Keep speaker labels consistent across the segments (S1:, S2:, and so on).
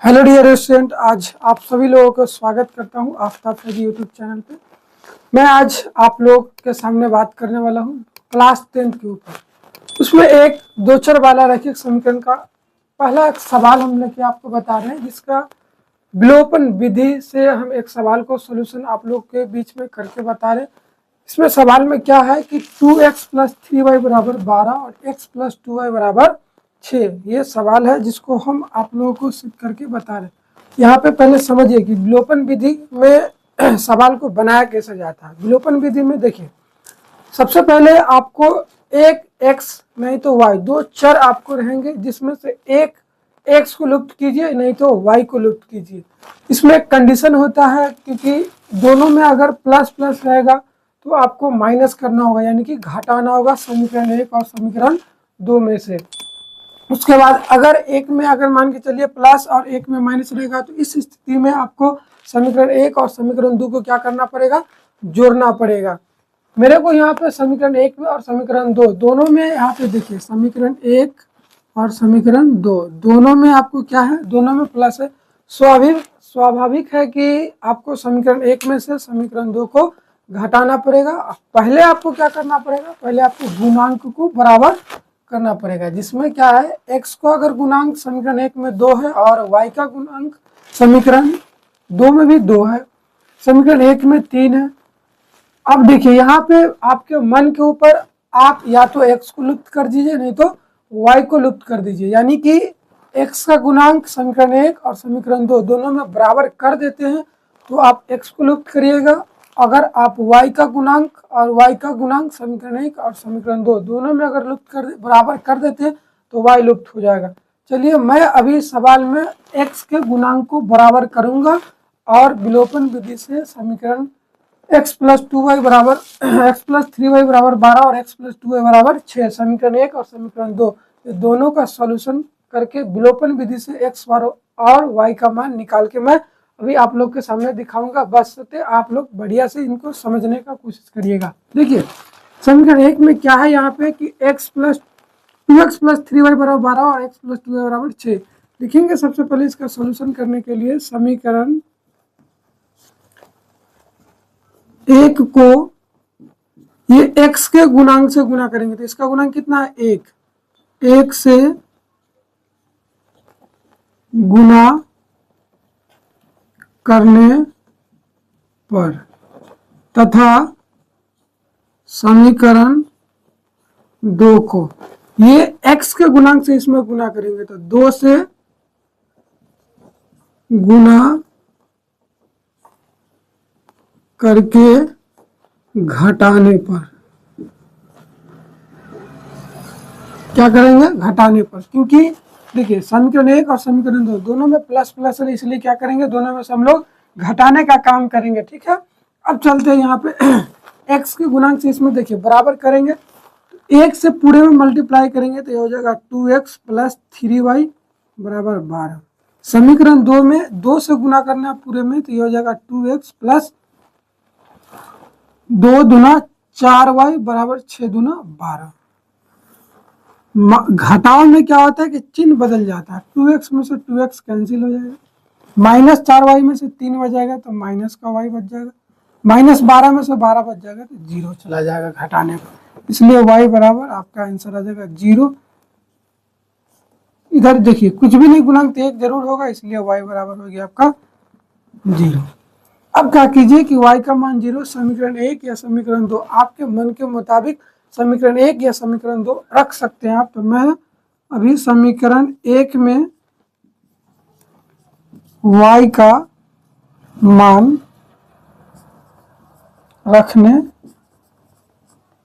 S1: Hello dear student, आज आप सभी लोगों का स्वागत करता हूं आफ्ताब फैजी यूट्यूब चैनल पे। मैं आज आप लोग के सामने बात करने वाला हूं क्लास 10 के ऊपर। उसमें एक दो चर वाला रैखिक समीकरण का पहला एक सवाल हम लेके आपको बता रहे हैं, जिसका विलोपन विधि से हम एक सवाल को सोल्यूशन आप लोग के बीच में करके बता रहे हैं। इसमें सवाल में क्या है कि 2x + 3y बराबर 12 और x + 2y बराबर 6। ये सवाल है जिसको हम आप लोगों को सिद्ध करके बता रहे हैं। यहाँ पे पहले समझिए कि विलोपन विधि में सवाल को बनाया कैसे जाता है। विलोपन विधि में देखिए, सबसे पहले आपको एक x नहीं तो y, दो चर आपको रहेंगे, जिसमें से एक x को लुप्त कीजिए नहीं तो y को लुप्त कीजिए। इसमें एक कंडीशन होता है, क्योंकि दोनों में अगर प्लस प्लस रहेगा तो आपको माइनस करना होगा, यानी कि घटाना होगा समीकरण 1 और समीकरण 2 में से। उसके बाद अगर एक में अगर मान के चलिए प्लस और एक में माइनस रहेगा, तो इस स्थिति में आपको समीकरण 1 और समीकरण 2 को क्या करना पड़ेगा, जोड़ना पड़ेगा। मेरे को यहाँ पे समीकरण 1 में और समीकरण 2 दोनों में, यहाँ पे देखिए समीकरण 1 और समीकरण 2 दोनों में आपको क्या है, दोनों में प्लस है। स्वाभाविक है कि आपको समीकरण 1 में से समीकरण 2 को घटाना पड़ेगा। पहले आपको क्या करना पड़ेगा, पहले आपको गुणांक को बराबर करना पड़ेगा, जिसमें क्या है, x को अगर गुणांक समीकरण 1 में 2 है और y का गुणांक समीकरण 2 में भी 2 है, समीकरण 1 में 3 है। अब देखिए यहाँ पे आपके मन के ऊपर, आप या तो x को लुप्त कर दीजिए नहीं तो y को लुप्त कर दीजिए, यानी कि x का गुणांक समीकरण 1 और समीकरण 2 दोनों में बराबर कर देते हैं तो आप x को लुप्त करिएगा। अगर आप y का गुणांक और y का गुणांक समीकरण 1 और समीकरण 2 दोनों में अगर लुप्त कर बराबर कर देते हैं तो y लुप्त हो जाएगा। चलिए मैं अभी सवाल में x के गुणांक को बराबर करूंगा और विलोपन विधि से समीकरण x + 2y बराबर x + 3y बराबर 12 और x + 2y बराबर 6, समीकरण 1 और समीकरण 2 ये दोनों का सॉल्यूशन करके विलोपन विधि से x और y का मान निकाल के मैं अभी आप लोग के सामने दिखाऊंगा। बस आप लोग बढ़िया से इनको समझने का कोशिश करिएगा। देखिए समीकरण 1 में क्या है, यहाँ पे कि x + 2x + 3y बराबर 12 और x + 2y बराबर 6 लिखेंगे। सबसे पहले इसका सॉल्यूशन करने के लिए समीकरण 1 को ये x के गुणांक से गुना करेंगे, तो इसका गुणांक कितना है, 1 से गुना करने पर तथा समीकरण 2 को ये x के गुणांक से इसमें गुना करेंगे, तो 2 से गुना करके घटाने पर क्या करेंगे, घटाने पर। क्योंकि देखिए समीकरण 1 और समीकरण 2 दोनों में प्लस प्लस है, इसलिए क्या करेंगे, दोनों में से हम लोग घटाने का काम करेंगे। ठीक है, अब चलते हैं यहाँ पे x के गुणांक से इसमें देखिए बराबर करेंगे, तो 1 से पूरे में मल्टीप्लाई करेंगे तो ये हो जाएगा 2x + 3y बराबर 12। समीकरण 2 में 2 से गुना करना पूरे में, तो ये हो जाएगा 2x + 2 दूना 4y बराबर 6 दूना 12। घटाव में क्या होता है कि चिन्ह बदल जाता है, 2x में से 2x कैंसिल हो जाएगा, -4y में से 3 बच जाएगा तो माइनस का y बच जाएगा, -12 में से 12 बच जाएगा तो 0 चला जाएगा घटाने पर, इसलिए y बराबर आपका आंसर आ जाएगा 0। इधर देखिए कुछ भी नहीं, गुणांक 1 जरूर होगा, इसलिए y बराबर हो गया आपका 0। अब क्या कीजिए कि y का मान 0, समीकरण 1 या समीकरण 2 आपके मन के मुताबिक समीकरण 1 या समीकरण 2 रख सकते हैं आप। तो मैं अभी समीकरण 1 में y का मान रखने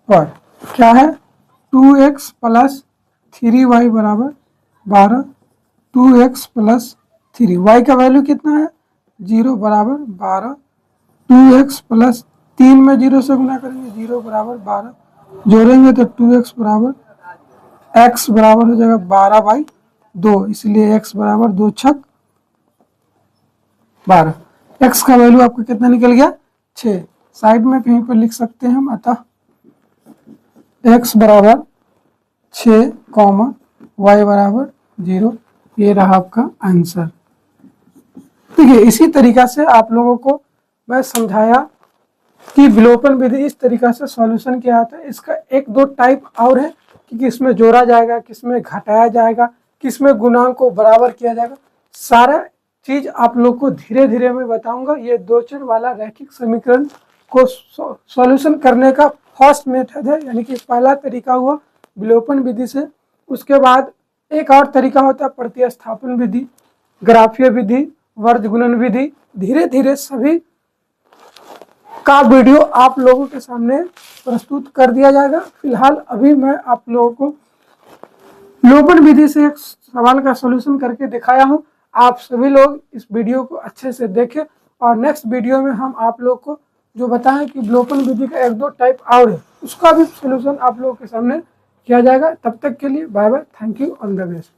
S1: पर क्या है, 2x + 3y बराबर 12, 2x + 3 y का वैल्यू कितना है, 0 बराबर 12, 2x + 3 में 0 से गुना करेंगे, 0 बराबर 12, जोड़ेंगे तो 2x बराबर x बराबर हो जाएगा 12/2, इसलिए x बराबर 2 छक 12। x का वैल्यू आपका कितना निकल गया, 6। साइड में कहीं पर लिख सकते हैं हम, अतः x बराबर 6, y बराबर 0, ये रहा आपका आंसर। देखिए इसी तरीका से आप लोगों को मैं समझाया कि विलोपन विधि इस तरीका से सॉल्यूशन किया जाता है। इसका एक दो टाइप और है कि किसमें जोड़ा जाएगा, किसमें घटाया जाएगा, किसमें गुणांक को बराबर किया जाएगा। सारा चीज आप लोग को धीरे धीरे मैं बताऊंगा। ये दो चर वाला रैखिक समीकरण को सॉल्यूशन करने का फर्स्ट मेथड है, यानी कि पहला तरीका हुआ विलोपन विधि से। उसके बाद एक और तरीका होता है प्रतिस्थापन विधि, ग्राफीय विधि, वर्ग गुणन विधि। धीरे धीरे सभी का वीडियो आप लोगों के सामने प्रस्तुत कर दिया जाएगा। फिलहाल अभी मैं आप लोगों को विलोपन विधि से एक सवाल का सॉल्यूशन करके दिखाया हूं। आप सभी लोग इस वीडियो को अच्छे से देखें और नेक्स्ट वीडियो में हम आप लोग को जो बताएं कि विलोपन विधि का एक दो टाइप और है, उसका भी सॉल्यूशन आप लोगों के सामने किया जाएगा। तब तक के लिए bye bye, thank you, all the best.